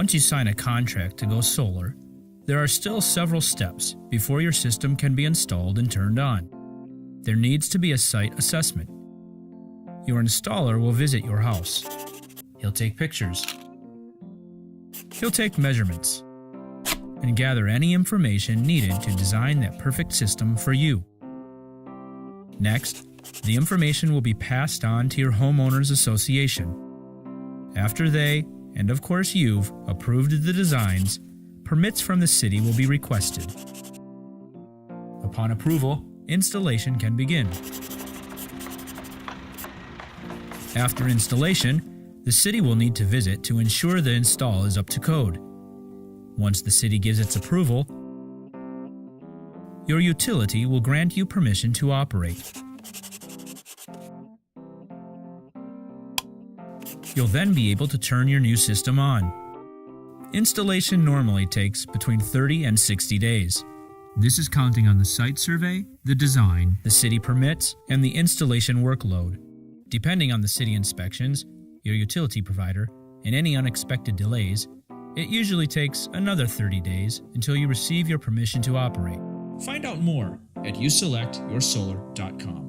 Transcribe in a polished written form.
Once you sign a contract to go solar, there are still several steps before your system can be installed and turned on. There needs to be a site assessment. Your installer will visit your house. He'll take pictures. He'll take measurements and gather any information needed to design that perfect system for you. Next, the information will be passed on to your homeowners association. After they, and of course you've, approved the designs, permits from the city will be requested. Upon approval, installation can begin. After installation, the city will need to visit to ensure the install is up to code. Once the city gives its approval, your utility will grant you permission to operate. You'll then be able to turn your new system on. Installation normally takes between 30 and 60 days. This is counting on the site survey, the design, the city permits, and the installation workload. Depending on the city inspections, your utility provider, and any unexpected delays, it usually takes another 30 days until you receive your permission to operate. Find out more at uselectyoursolar.com.